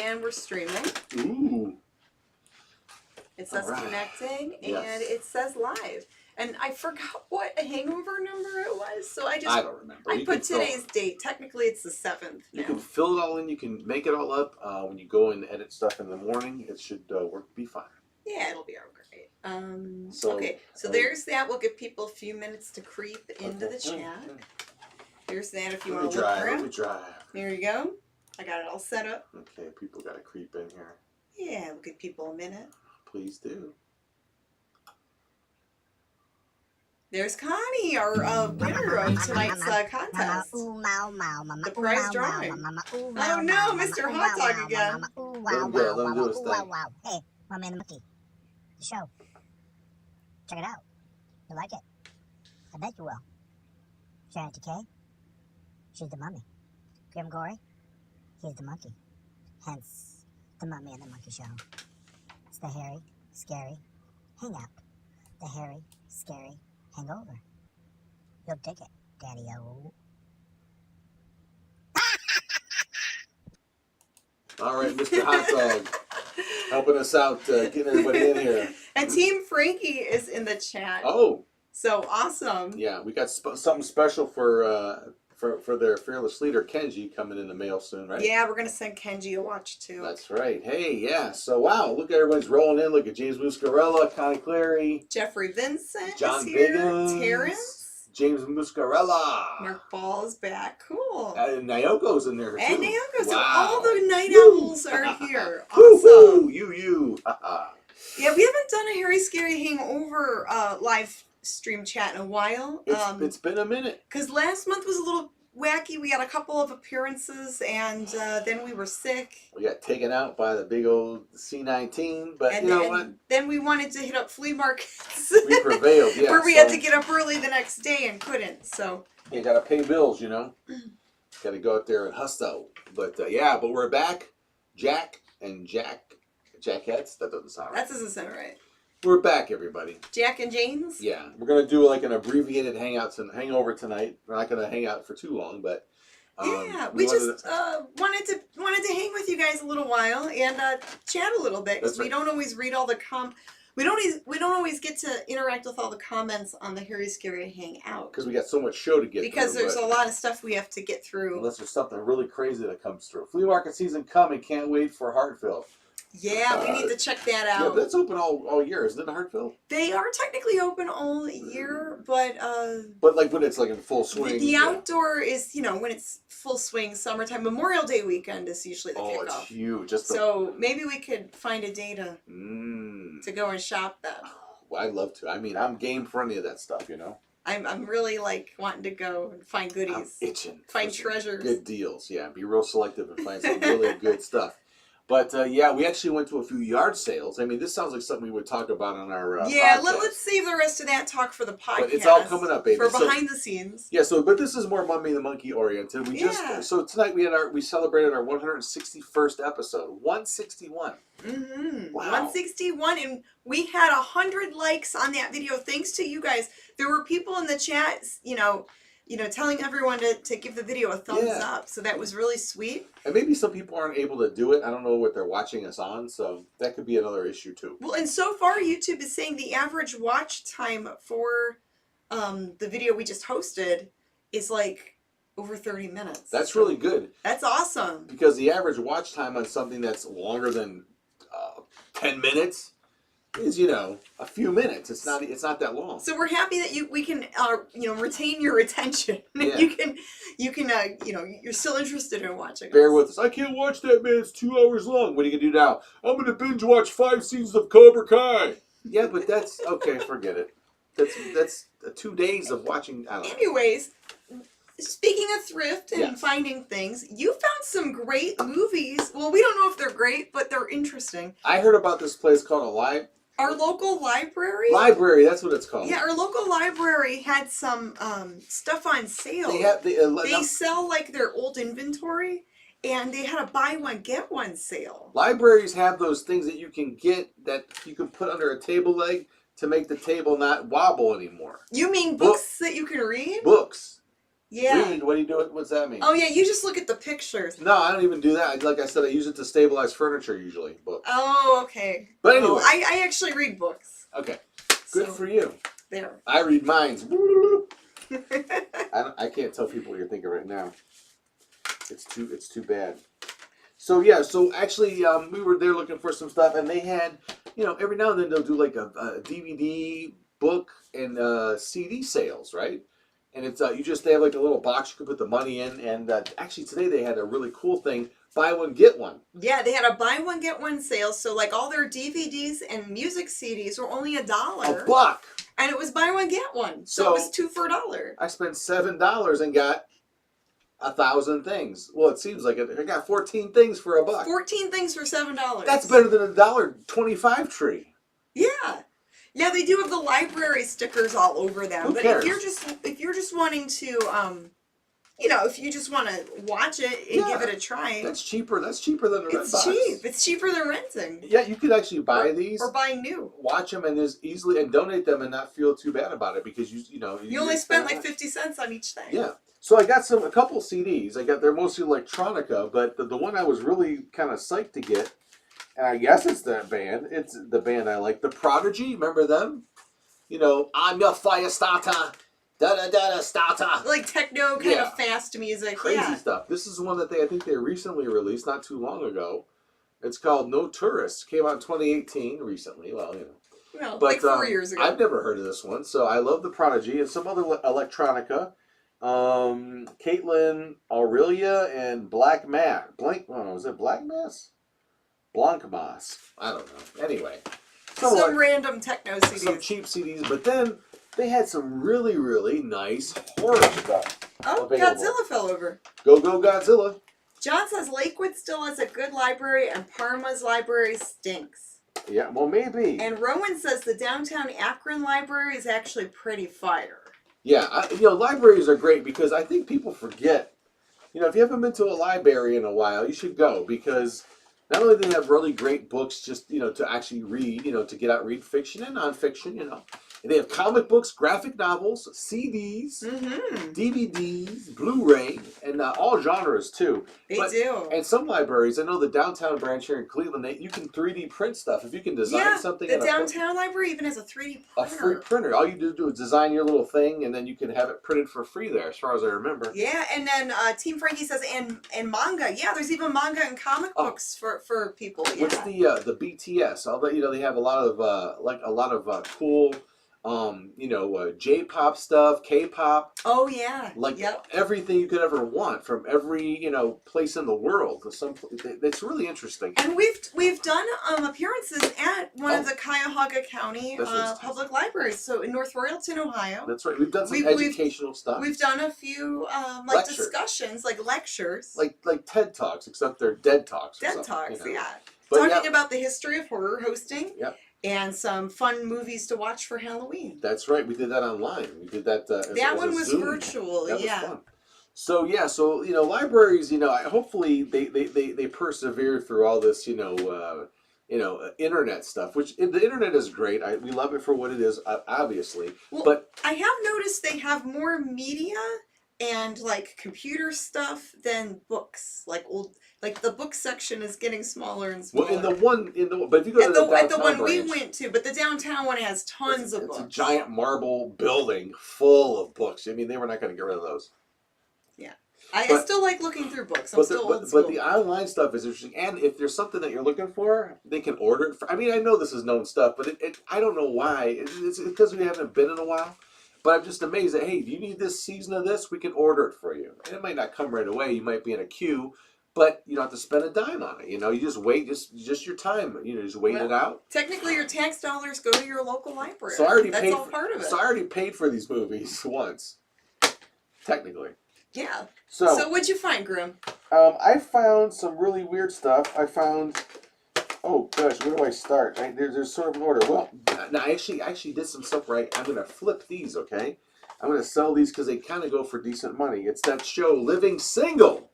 and we're streaming. Ooh. It says connecting, yes. and it says live. And I forgot what hangover number it was, so I don't remember. I put today's date. Technically, it's the 7th. You can fill it all in. You can make it all up. When you go and edit stuff in the morning, it should be fine. Yeah, it'll be all great. Okay, so there's that. We'll give people a few minutes to creep into the chat. There's that if you want to look around. Let me try. There you go. I got it all set up. Okay, people got to creep in here. Yeah, we'll give people a minute. Please do. There's Connie, our winner of tonight's contest. The prize drawing. Oh no, Mr. Hot Dog again. Let him do his thing. Hey, MummyAndMonkey. The show. Check it out. You like it? I bet you will. Sharon Decay. She's the mummy. Grimm Gorri. He's the monkey. Hence, the Mummy and the Monkey Show. It's the hairy, scary hangout. The hairy, scary hangover. You'll dig it, Daddy-O. All right, Mr. Hot Dog, helping us out, getting everybody in here. And Team Frankie is in the chat. Oh. So awesome. Yeah, we got something special for their fearless leader, Kenji, coming in the mail soon, right? Yeah, we're going to send Kenji a watch, too. That's right. Hey, yeah. So, wow, look, everyone's rolling in. Look at James Muscarella, Connie Clary. Jeffrey Vincent John is here. Biggins. Terrence. James Muscarella. Mark Ball is back. Cool. And Naoko's in there, too. And Naoko. So wow. all the night owls are here. Awesome. Woo-hoo. You. Yeah, we haven't done a Harry Scary Hangover live stream chat in a while. It's been a minute. Because last month was a little wacky. We had a couple of appearances, and then we were sick. We got taken out by the big old C-19, but you know what? Then we wanted to hit up flea markets. We prevailed, yeah. Where we had to get up early the next day and couldn't, so. You gotta pay bills, you know? Gotta go out there and hustle. But yeah, but we're back. Jackettes? That doesn't sound right. That doesn't sound right. We're back, everybody. Jack and James? Yeah. We're going to do like an abbreviated hangover tonight. We're not going to hang out for too long, but... yeah, we just wanted to hang with you guys a little while and chat a little bit. Because we don't always read all the we don't always get to interact with all the comments on the Harry Scary Hangout. Because we got so much show to get through. Because there's a lot of stuff we have to get through. Unless there's something really crazy that comes through. Flea market season coming. Can't wait for Hartville. Yeah, we need to check that out. Yeah, but that's open all year, isn't it, Hartville? They are technically open all year, but... But like when it's like in full swing. The outdoor is, when it's full swing, summertime. Memorial Day weekend is usually the kickoff. Oh, it's huge. So maybe we could find a day to go and shop that. Well, I'd love to. I mean, I'm game for any of that stuff, I'm really like wanting to go and find goodies. I'm itching. Find treasures. Good deals, yeah. Be real selective and find some really good stuff. But yeah, we actually went to a few yard sales. I mean, this sounds like something we would talk about on our podcast. Let's save the rest of that talk for the podcast. But it's all coming up, baby. For behind the scenes. Yeah. But this is more Mummy and the Monkey oriented. So tonight we celebrated our 161st episode. 161. Mm-hmm. Wow. 161, and we had 100 likes on that video. Thanks to you guys. There were people in the chat, telling everyone to give the video a thumbs up. So that was really sweet. And maybe some people aren't able to do it. I don't know what they're watching us on, so that could be another issue too. Well, and so far YouTube is saying the average watch time for the video we just hosted is like over 30 minutes. That's really good. That's awesome. Because the average watch time on something that's longer than 10 minutes is a few minutes. It's not that long. So we're happy that we can retain your attention. Yeah. you can you're still interested in watching. Bear with us. I can't watch that, man. It's 2 hours long. What are you gonna do now? I'm gonna binge watch 5 seasons of Cobra Kai. Yeah, but that's okay. Forget it. That's 2 days of watching. I don't know. Anyways, speaking of thrift and finding things, you found some great movies. Well, we don't know if they're great, but they're interesting. I heard about this place called our local library? Library, that's what it's called. Yeah, our local library had some stuff on sale. They sell like their old inventory, and they had a buy one, get one sale. Libraries have those things that you can get that you can put under a table leg to make the table not wobble anymore. You mean books that you can read? Books. Yeah. Read? What do you do? What's that mean? Oh yeah, you just look at the pictures. No, I don't even do that. Like I said, I use it to stabilize furniture usually. Books. Oh, okay. But anyway. Oh, I actually read books. Okay. Good for you. There. I read minds. I can't tell people what you're thinking right now. It's too bad. So yeah, so actually we were there looking for some stuff, and they had, every now and then they'll do like a DVD, book, and CD sales, right? And it's they have like a little box you can put the money in, and actually today they had a really cool thing, buy one get one. Yeah, they had a buy one get one sale, so like all their DVDs and music CDs were only $1. $1. And it was buy one get one, so it was 2 for $1. I spent $7 and got 1,000 things. Well, it seems like it. I got 14 things for $1. 14 things for $7. That's better than a $1.25 tree. Yeah. Yeah, they do have the library stickers all over them. Who but cares? if you're just wanting to if you just want to watch it and give it a try. That's cheaper. That's cheaper than a red box. It's cheap. It's cheaper than renting. Yeah, you could actually buy these or buying new. Watch them and just easily and donate them and not feel too bad about it because you only spend like 50 cents on each thing. Yeah. So I got a couple CDs. They're mostly electronica, but the one I was really kind of psyched to get, and I guess it's that band. It's the band I like, The Prodigy. Remember them? I'm your fire starter. Da da da da starter. Like techno kind of fast music. Crazy stuff. This is one that I think they recently released not too long ago. It's called No Tourists. Came out in 2018 recently. Well, but, like 4 years ago. I've never heard of this one, so I love The Prodigy and some other electronica. Caitlin Aurelia and Black Mass. Was it Black Mass? Blanc Mass. I don't know. Anyway. Some random techno CDs. Some cheap CDs, but then they had some really, really nice horror stuff. Oh, available. Godzilla fell over. Go Godzilla. John says Lakewood still has a good library and Parma's library stinks. Yeah, well, maybe. And Rowan says the downtown Akron library is actually pretty fire. Yeah, libraries are great because I think people forget. If you haven't been to a library in a while, you should go because not only do they have really great books just, to actually read, to get out, read fiction and nonfiction, And they have comic books, graphic novels, CDs, DVDs, Blu-ray, and all genres too. They do. And some libraries, I know the downtown branch here in Cleveland, you can 3D print stuff. If you can design something. The downtown library even has a 3D printer. A free printer. All you do is design your little thing, and then you can have it printed for free there, as far as I remember. Yeah, and then Team Frankie says, and manga. Yeah, there's even manga and comic books for people. Yeah. What's the BTS? Although they have a lot of cool. J-pop stuff, K-pop. Oh yeah, everything you could ever want from every place in the world. It's really interesting. And we've done appearances at one of the Cuyahoga County public libraries. So in North Royalton, Ohio. That's right. We've done some educational stuff. We've done a few discussions, like lectures, like TED Talks, except they're dead talks. Dead talks, yeah. But talking about the history of horror hosting. Yep. And some fun movies to watch for Halloween. That's right. We did that online. We did that. That one was Zoom. Virtual. That was fun. So libraries. Hopefully they persevere through all this. Internet stuff. Which the internet is great. We love it for what it is, obviously. Well, but I have noticed they have more media and like computer stuff than books. Like the book section is getting smaller and smaller. Well, but if you go to the one we went to, but the downtown one has tons of books. It's a giant marble building full of books. I mean, they were not going to get rid of those. Yeah, I still like looking through books. I'm still old school. But the online stuff is interesting, and if there's something that you're looking for, they can order it. I mean, I know this is known stuff, but I don't know why. It's because we haven't been in a while. But I'm just amazed that, hey, do you need this season of this? We can order it for you. And it might not come right away. You might be in a queue, but you don't have to spend a dime on it. You just wait, just your time. Just wait it out. Technically, your tax dollars go to your local library. So I already That's all part of it. So I already paid for these movies once, technically. Yeah. So what'd you find, Grimm? I found some really weird stuff. I found. Oh gosh, where do I start? There's sort of an order. Well, now I actually did some stuff right. I'm gonna flip these, okay? I'm gonna sell these because they kind of go for decent money. It's that show Living Single.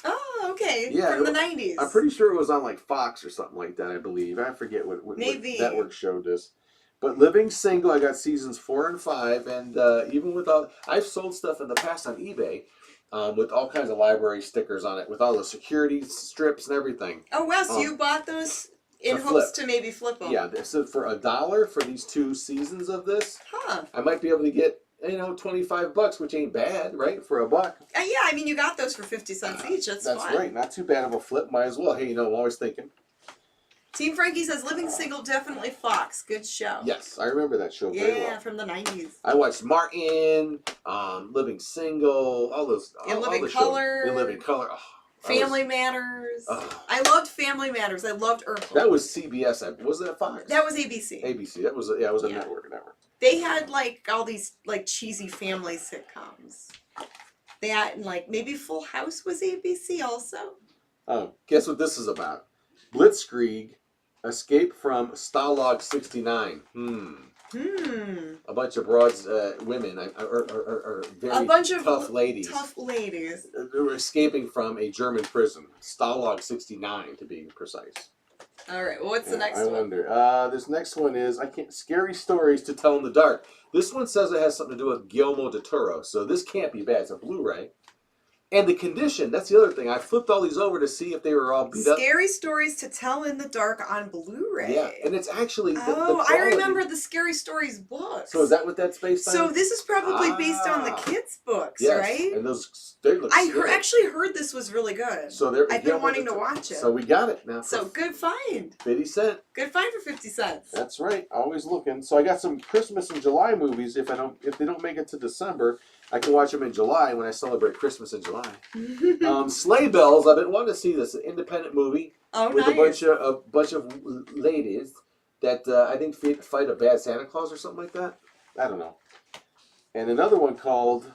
Oh, okay. Yeah, from the 90s. I'm pretty sure it was on like Fox or something like that. I believe. I forget what Maybe network show this. But Living Single, I got seasons 4 and 5, and even with all, I've sold stuff in the past on eBay with all kinds of library stickers on it, with all the security strips and everything. Oh wow! So you bought those in to hopes flip. to maybe flip them? Yeah, they said for $1 for these 2 seasons of this, Huh? I might be able to get $25, which ain't bad, right? For $1. Yeah, I mean you got those for 50 cents each. That's fine. Right. Not too bad of a flip. Might as well. Hey, I'm always thinking. Team Frankie says Living Single definitely Fox. Good show. Yes, I remember that show very well. Yeah, from the 90s. I watched Martin, Living Single, all those. In Living the Color. Shows. In Living Color. Oh, Family Matters. I loved Family Matters. I loved Urkel. That was CBS. Was that Fox? That was ABC. ABC. That was it was a network. They had like all these like cheesy family sitcoms. They had like maybe Full House was ABC also. Oh, guess what this is about? Blitzkrieg, Escape from Stalag 69. A bunch of broads, women, are very a bunch of tough ladies. Tough ladies. They were escaping from a German prison, Stalag 69 to be precise. All right, well, what's the next one? I wonder. This next one is Scary Stories to Tell in the Dark. This one says it has something to do with Guillermo del Toro, so this can't be bad. It's a Blu-ray. And the condition, that's the other thing. I flipped all these over to see if they were all beat up. Scary Stories to Tell in the Dark on Blu-ray. Yeah, and it's actually the I remember the Scary Stories books. So is that what that's based on? So this is probably based on the kids' books, yes. right? And those, they look actually heard this was really good. So I've been wanting to watch it. So we got it now. So good find. 50 cents. Good find for 50 cents. That's right. Always looking. So I got some Christmas and July movies. If they don't make it to December, I can watch them in July when I celebrate Christmas in July. Sleigh Bells. I've been wanting to see this. An independent movie with nice. a bunch of ladies that I think fight a bad Santa Claus or something like that. I don't know. And another one called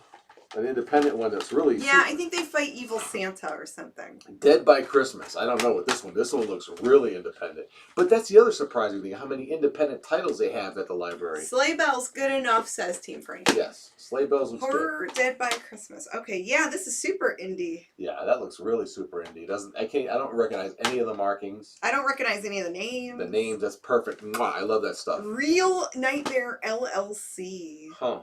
an independent one that's really I think they fight evil Santa or something. Dead by Christmas. I don't know what this one. This one looks really independent. But that's the other surprising thing, how many independent titles they have at the library. Sleigh Bells, good enough, says Team Frankie. Yes, Sleigh Bells looks Horror good. Dead by Christmas. Okay, yeah, this is super indie. Yeah, that looks really super indie. I don't recognize any of the markings. I don't recognize any of the names. The names, that's perfect. Mwah, I love that stuff. Real Nightmare LLC. Huh.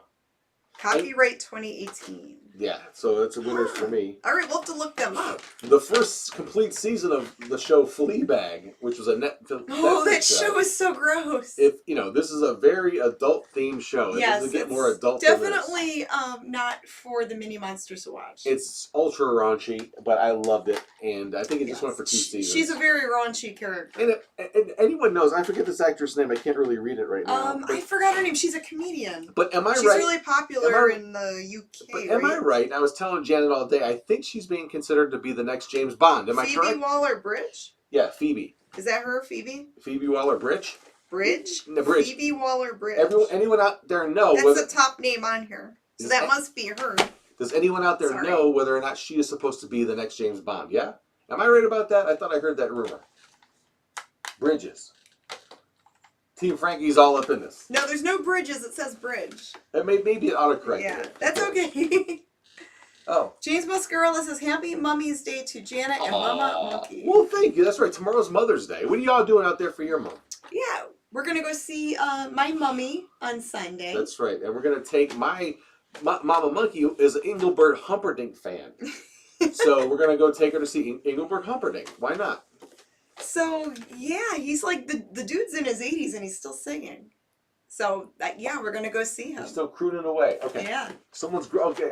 Copyright 2018. Yeah, so that's a winners for me. All right, we'll have to look them up. The first complete season of the show Fleabag, which was a Netflix that show is so gross. This is a very adult themed show. It doesn't get more adult than this. Definitely not for the mini monsters to watch. It's ultra raunchy, but I loved it, and I think it just went for 2 seasons. She's a very raunchy character. And anyone knows, I forget this actress' name. I can't really read it right now. I forgot her name. She's a comedian. But am I right? She's really popular in the UK. But am I right? I was telling Janet all day. I think she's being considered to be the next James Bond. Am I correct? Phoebe Waller-Bridge? Yeah, Phoebe. Is that her, Phoebe? Phoebe Waller-Bridge? Bridge? No, Bridge. Phoebe Waller-Bridge. Anyone out there know? That's the top name on here. So that must be her. Does anyone out there know whether or not she is supposed to be the next James Bond? Yeah? Am I right about that? I thought I heard that rumor. Bridges. Team Frankie's all up in this. No, there's no Bridges. It says Bridge. Maybe it autocorrected. Yeah, that's okay. Oh. James Muscarella says, Happy Mummy's Day to Janet and MummyAndMonkey. Well, thank you. That's right. Tomorrow's Mother's Day. What are y'all doing out there for your mom? Yeah, we're going to go see my mummy on Sunday. That's right. And we're going to take my Mama Monkey is an Engelbert Humperdinck fan. So we're going to go take her to see Engelbert Humperdinck. Why not? So, yeah, he's like, the dude's in his 80s and he's still singing. So, we're going to go see him. He's still crooning away. Okay. Yeah.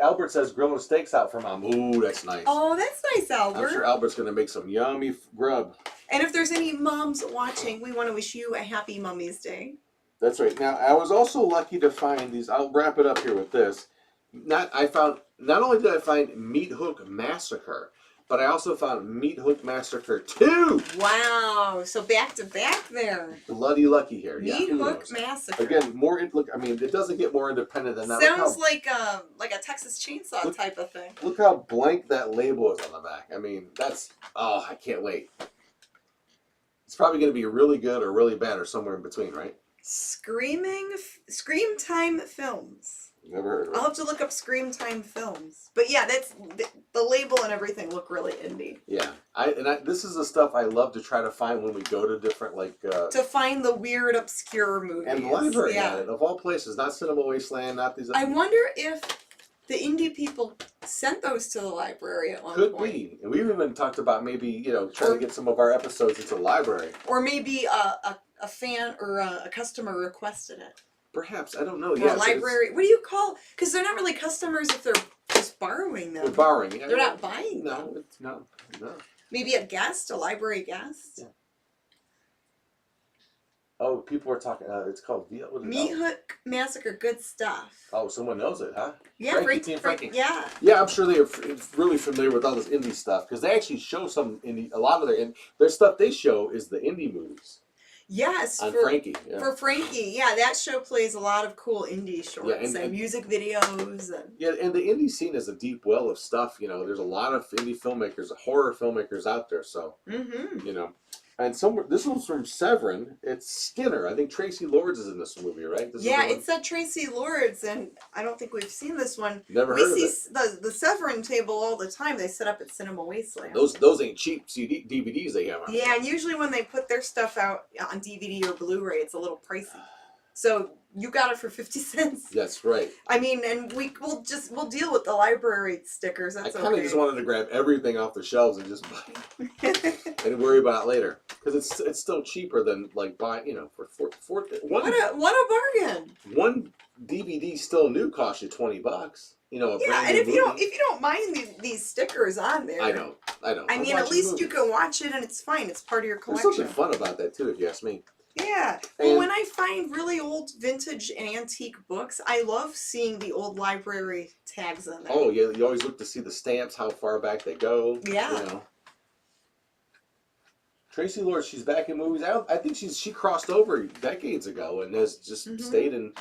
Albert says grilling steaks out for Mom. Ooh, that's nice. Oh, that's nice, Albert. I'm sure Albert's going to make some yummy grub. And if there's any moms watching, we want to wish you a happy Mummy's Day. That's right. Now, I was also lucky to find these. I'll wrap it up here with this. Not only did I find Meat Hook Massacre, but I also found Meat Hook Massacre 2. Wow. So back to back there. Bloody lucky here. Meat Hook Massacre. Again, it doesn't get more independent than that. Sounds like a Texas Chainsaw type of thing. Look how blank that label is on the back. I mean, I can't wait. It's probably going to be really good or really bad or somewhere in between, right? Scream Time Films. Never heard of I'll it. have to look up Scream Time Films. But yeah, that's the label and everything look really indie. Yeah, this is the stuff I love to try to find when we go to different to find the weird, obscure movies. And the library yeah. had it, of all places, not Cinema Wasteland, not these. I wonder if the indie people sent those to the library at one point. Could be. And we've even talked about maybe, trying to get some of our episodes into the library. Or maybe a fan or a customer requested it. Perhaps. I don't know. Or a library. What do you call? Because they're not really customers if they're just borrowing them. They're borrowing. Yeah, they're not buying them. No. No. Maybe a guest, a library guest. Yeah. Oh, people are talking. It's called Meat Hook Massacre. Good stuff. Oh, someone knows it, huh? Yeah, Frankie. Yeah. Yeah, I'm sure they're really familiar with all this indie stuff because they actually show some indie. A lot of their stuff they show is the indie movies. Yes, on Frankie. Yeah. For Frankie, yeah, that show plays a lot of cool indie shorts and music videos. And the indie scene is a deep well of stuff. There's a lot of indie filmmakers, horror filmmakers out there. So, And this one's from Severin. It's Skinner. I think Tracy Lawrence is in this movie, right? It said Tracy Lawrence, and I don't think we've seen this one. Never heard of it. We see the Severin table all the time. They set up at Cinema Wasteland. Those ain't cheap DVDs they have. Yeah, and usually when they put their stuff out on DVD or Blu-ray, it's a little pricey. So you got it for 50 cents. That's right. I mean, and we'll deal with the library stickers. That's okay. I kind of just wanted to grab everything off the shelves and just buy it and worry about it later because it's still cheaper than like buying for one. What a bargain! One DVD still new costs you $20. And if you don't mind these stickers on there, I know. I mean, at least you can watch it and it's fine. It's part of your collection. There's something fun about that too, if you ask me. Yeah. Well, when I find really old vintage and antique books, I love seeing the old library tags on them. Oh, yeah. You always look to see the stamps, how far back they go. Yeah. Tracy Lawrence, she's back in movies. I think she crossed over decades ago and has just stayed in.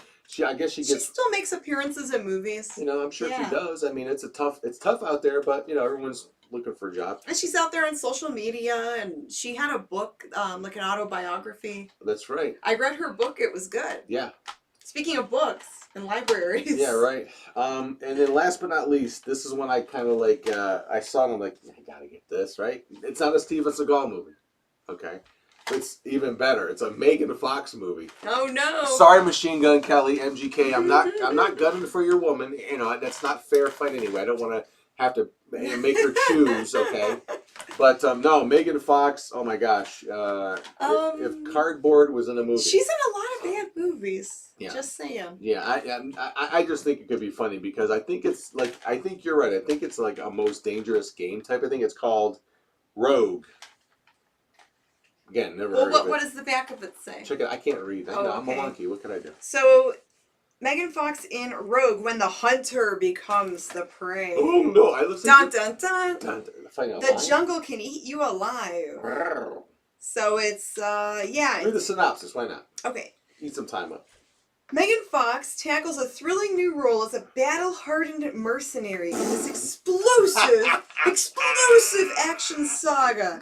I guess she still makes appearances in movies. I'm sure she does. I mean, it's tough out there, but everyone's looking for jobs. And she's out there on social media, and she had a book, like an autobiography. That's right. I read her book. It was good. Yeah. Speaking of books and libraries. Yeah, right. And then last but not least, this is when I kind of I saw it and I'm like, I gotta get this, right? It's not a Steven Seagal movie. Okay. It's even better. It's a Megan Fox movie. Oh no! Sorry, Machine Gun Kelly, MGK. I'm not gunning for your woman. That's not fair fight anyway. I don't want to have to make her choose. Okay, but no, Megan Fox. Oh my gosh! If Cardboard was in a movie, she's in a lot of bad movies. Yeah. Just saying. Yeah, I just think it could be funny because I think it's I think you're right. I think it's like a Most Dangerous Game type of thing. It's called Rogue. Again, never heard of it. What does the back of it say? Check it. I can't read. Oh, I'm a monkey. What can I do? So, Megan Fox in Rogue, when the hunter becomes the prey. Oh no! I listened. Dun dun dun. The jungle can eat you alive. So it's Read the synopsis. Why not? Okay. Eat some time up. Megan Fox tackles a thrilling new role as a battle-hardened mercenary in this explosive action saga.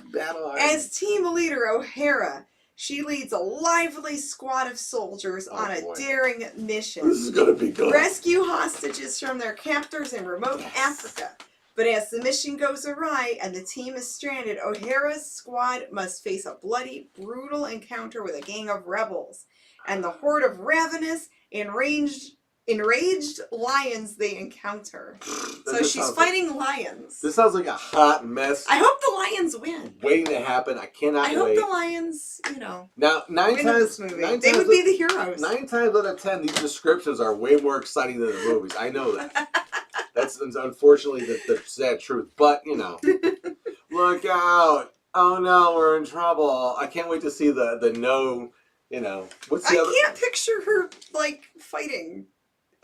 As team leader O'Hara, she leads a lively squad of soldiers on a daring mission. This is gonna be good. Rescue hostages from their captors in remote Africa. But as the mission goes awry and the team is stranded, O'Hara's squad must face a bloody, brutal encounter with a gang of rebels and the horde of ravenous, enraged lions they encounter. So she's fighting lions. This sounds like a hot mess. I hope the lions win. Waiting to happen. I cannot wait. I hope the lions, Now, win this movie. They would be the heroes. 9 times out of 10, these descriptions are way more exciting than the movies. I know that. That's unfortunately the sad truth. But, look out. Oh no, we're in trouble. I can't wait to see the no, what's the other? I can't picture her, fighting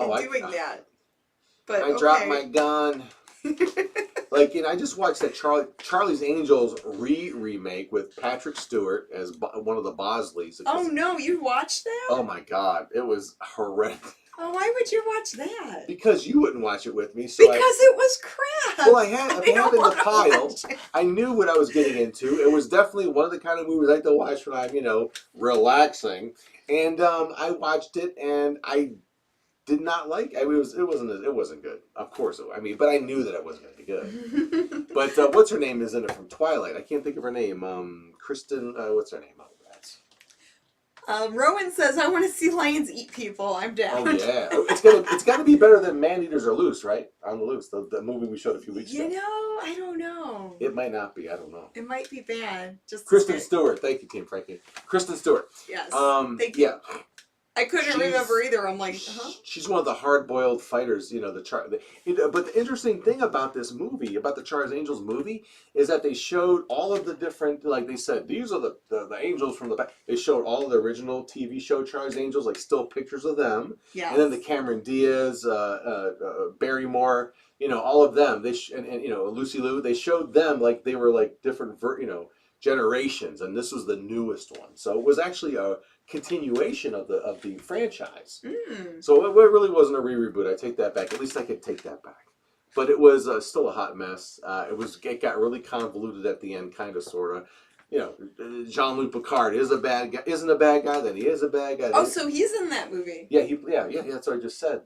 and doing that. But I dropped my gun. I just watched that Charlie's Angels remake with Patrick Stewart as one of the Bosleys. Oh no, you watched that? Oh my God, it was horrendous. Oh, why would you watch that? Because you wouldn't watch it with me. So because it was crap. Well, I have in the pile. I knew what I was getting into. It was definitely one of the kind of movies I like to watch when I'm, relaxing. And I watched it, and did not like. I mean, it wasn't good. Of course, but I knew that it wasn't going to be good. But what's her name is in it from Twilight? I can't think of her name. Kristen. What's her name? Oh, that's. Rowan says, "I want to see lions eat people. I'm down." Oh yeah, it's got to be better than Man Eaters Are Loose, right? On the Loose, the movie we showed a few weeks ago. I don't know. It might not be. I don't know. It might be bad. Just Kristen Stewart. Thank you, Team Frankie. Kristen Stewart. Yes. Thank you. Yeah. I couldn't remember either. I'm like, She's one of the hard-boiled fighters, but the interesting thing about this movie, about the Charlie's Angels movie, is that they showed all of the different, like they said, these are the angels from the back. They showed all of the original TV show Charlie's Angels, like still pictures of them. Yeah. And then the Cameron Diaz, Barrymore, all of them. And Lucy Liu. They showed them like they were like different, generations, and this was the newest one. So it was actually a continuation of the franchise. So it really wasn't a reboot. I take that back. At least I could take that back. But it was still a hot mess. It got really convoluted at the end, kind of, sort of. Jean-Luc Picard isn't a bad guy. Then he is a bad guy. Oh, so he's in that movie. Yeah, that's what I just said.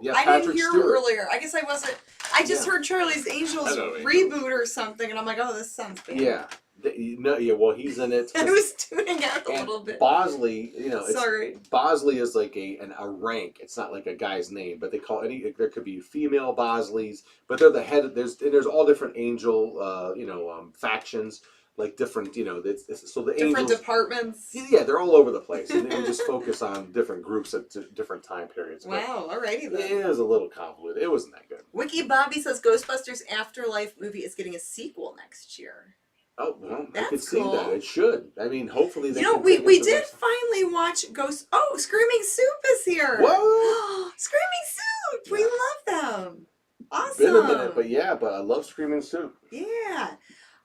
Yeah, I didn't hear earlier. I guess I wasn't. I just heard Charlie's Angels reboot or something, and I'm like, oh, this sounds bad. Yeah. Well, he's in it. I was tuning out a little bit. Bosley, Sorry. Bosley is like a rank. It's not like a guy's name, but they call there could be female Bosleys, but they're the head. There's all different angel, factions, like different, so the different angels, departments. Yeah, they're all over the place, and they just focus on different groups at different time periods. Wow, alrighty then. It was a little convoluted. It wasn't that good. Wiki Bobby says Ghostbusters Afterlife movie is getting a sequel next year. Oh, well, I could see that. It should. I mean, hopefully they we did finally watch Screaming Soup is here. What? Screaming Soup! We love them. Awesome. Been a minute, but I love Screaming Soup. Yeah.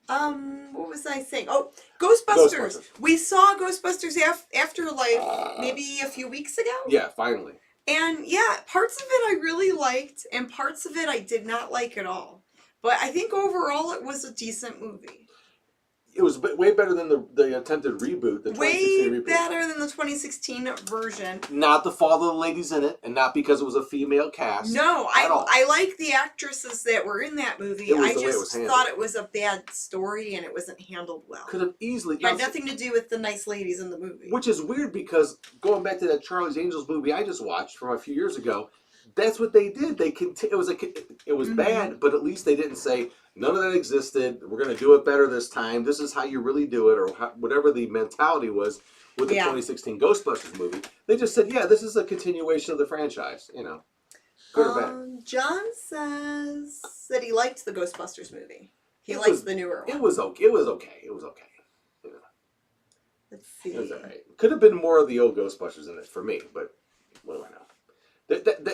What was I saying? Oh, Ghostbusters. We saw Ghostbusters Afterlife maybe a few weeks ago. Yeah, finally. And yeah, parts of it I really liked, and parts of it I did not like at all. But I think overall it was a decent movie. It was way better than the attempted reboot. Way better than the 2016 version. Not the fault of the ladies in it, and not because it was a female cast. No, I like the actresses that were in that movie. I just thought it was a bad story and it wasn't handled well. Could have easily. It had nothing to do with the nice ladies in the movie. Which is weird because going back to that Charlie's Angels movie I just watched from a few years ago, that's what they did. It was bad, but at least they didn't say none of that existed. We're going to do it better this time. This is how you really do it, or whatever the mentality was with the 2016 Ghostbusters movie. They just said, "Yeah, this is a continuation of the franchise." Good or bad. John says that he liked the Ghostbusters movie. He likes the newer one. It was okay. It was okay. Let's see. It was alright. Could have been more of the old Ghostbusters in it for me, but what do I know?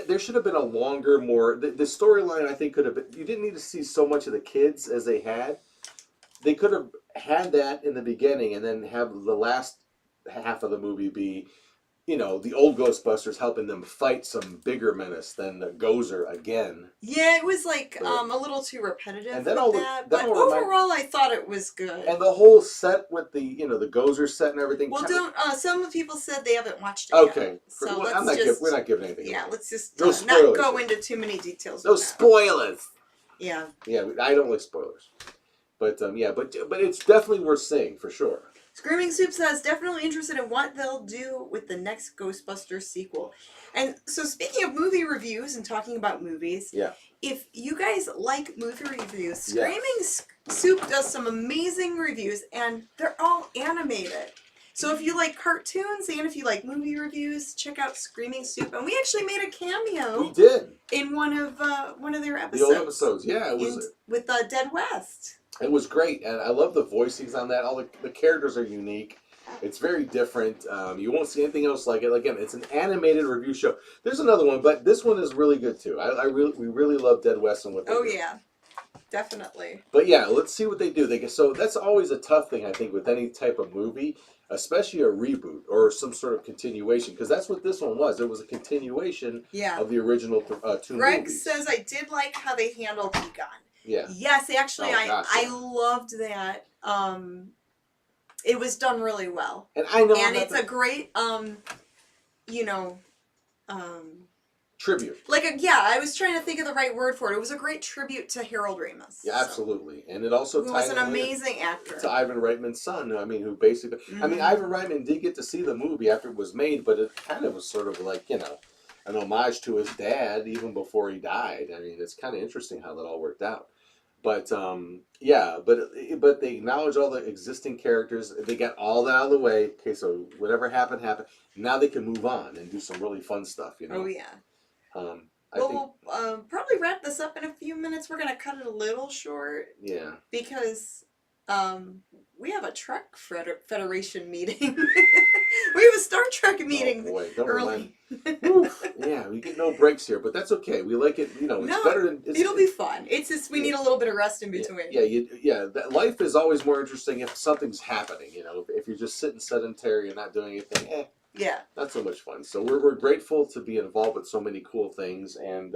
There should have been a longer, more... The storyline, I think, could have been... You didn't need to see so much of the kids as they had. They could have had that in the beginning and then have the last half of the movie be, the old Ghostbusters helping them fight some bigger menace than the Gozer again. Yeah, it was like a little too repetitive with that. But overall, I thought it was good. And the whole set with the, the Gozer set and everything. Well, some people said they haven't watched it yet. So we're not giving anything. Yeah, let's just not go into too many details. No spoilers. Yeah. Yeah, I don't like spoilers. But but it's definitely worth seeing for sure. Screaming Soup says, definitely interested in what they'll do with the next Ghostbusters sequel. And so speaking of movie reviews and talking about movies, if you guys like movie reviews, Screaming Soup does some amazing reviews, and they're all animated. So if you like cartoons and if you like movie reviews, check out Screaming Soup. And we actually made a cameo. We did. In one of their episodes. The old episodes, yeah. It was with Dead West. It was great, and I love the voicings on that. All the characters are unique. It's very different. You won't see anything else like it. Again, it's an animated review show. There's another one, but this one is really good too. We really love Dead West and what they do. Yeah, definitely. But yeah, let's see what they do. So that's always a tough thing, I think, with any type of movie, especially a reboot or some sort of continuation, because that's what this one was. It was a continuation of the original two movies. Greg says, I did like how they handled Egon. Yeah. Yes, actually, I loved that. It was done really well. And I know, and it's a great, tribute. Like I was trying to think of the right word for it. It was a great tribute to Harold Ramis. Yeah, absolutely, and it also who was tied an in amazing actor. to Ivan Reitman's son. I mean, who basically, I mean, Ivan Reitman did get to see the movie after it was made, but it kind of was sort of like, you know, an homage to his dad even before he died. I mean, it's kind of interesting how that all worked out. But yeah, but they acknowledge all the existing characters. They got all that out of the way. Okay, so whatever happened, happened. Now they can move on and do some really fun stuff. You know. Oh yeah. We'll probably wrap this up in a few minutes. We're gonna cut it a little short. Yeah. Because we have a truck federation meeting. We have a Star Trek meeting. Oh boy, don't early. Yeah, we get no breaks here, but that's okay. We like it. You know, it's better than. It'll be fun. It's just we need a little bit of rest in between. Yeah. That life is always more interesting if something's happening. You know, if you're just sitting sedentary and not doing anything, yeah, not so much fun. So we're grateful to be involved with so many cool things, and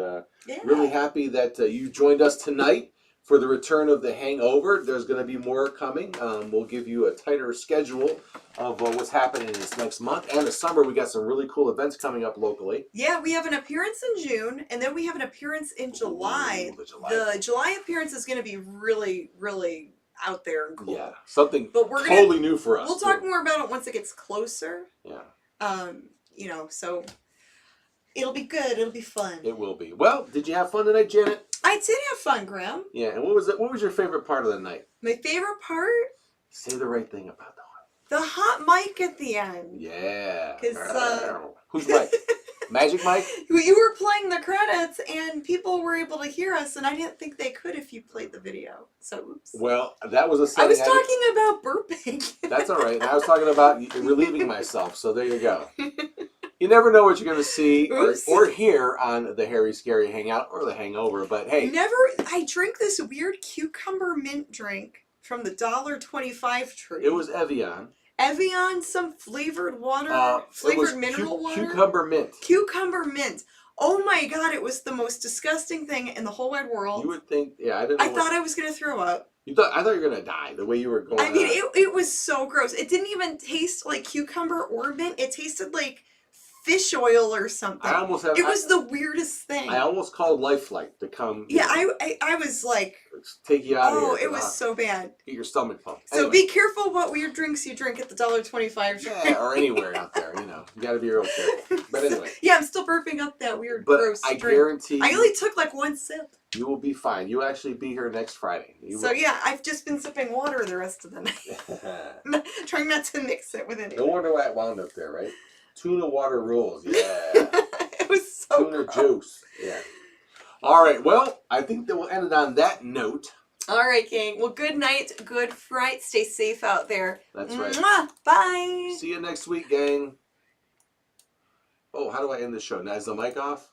really happy that you joined us tonight for the return of the Hangover. There's going to be more coming. We'll give you a tighter schedule of what's happening this next month. And the summer, we got some really cool events coming up locally. Yeah, we have an appearance in June, and then we have an appearance in July. The July appearance is going to be really, really out there and cool. Yeah, something totally new for us. We'll talk more about it once it gets closer. Yeah. You know, so it'll be good. It'll be fun. It will be. Well, did you have fun tonight, Janet? I did have fun, Graham. Yeah, and what was your favorite part of the night? My favorite part? Say the right thing about the hot mic at the end. Yeah. Because who's Mike? Magic Mike? You were playing the credits, and people were able to hear us, and I didn't think they could if you played the video. So, oops. Well, that was a setting. I was talking about burping. That's all right. I was talking about relieving myself. So there you go. You never know what you're going to see or hear on the Harry Scary Hangout or the Hangover, but hey. I drink this weird cucumber mint drink from the $1.25 tree. It was Evian. Evian, some flavored water, flavored mineral water. Cucumber mint. Cucumber mint. Oh my god, it was the most disgusting thing in the whole wide world. You would think, yeah, I didn't know. I thought I was going to throw up. I thought you were going to die the way you were going. I mean, it was so gross. It didn't even taste like cucumber or mint. It tasted like fish oil or something. It was the weirdest thing. I almost called Life Flight to come. Yeah, I was like, take you out of here. Oh, it was so bad. Get your stomach pumped. So be careful what weird drinks you drink at the $1.25. Yeah, or anywhere out there. You know, you got to be real careful. But anyway. Yeah, I'm still burping up that weird, gross drink. I guarantee. I only took like one sip. You will be fine. You'll actually be here next Friday. Yeah, I've just been sipping water the rest of the night. Trying not to mix it with anything. No wonder why it wound up there, right? Tuna water rules. Yeah. It was so Tuna gross. juice. Yeah. All right. Well, I think that we'll end it on that note. All right, gang. Well, good night, good fright. Stay safe out there. That's right. Mwah. Bye. See you next week, gang. Oh, how do I end the show? Now, is the mic off?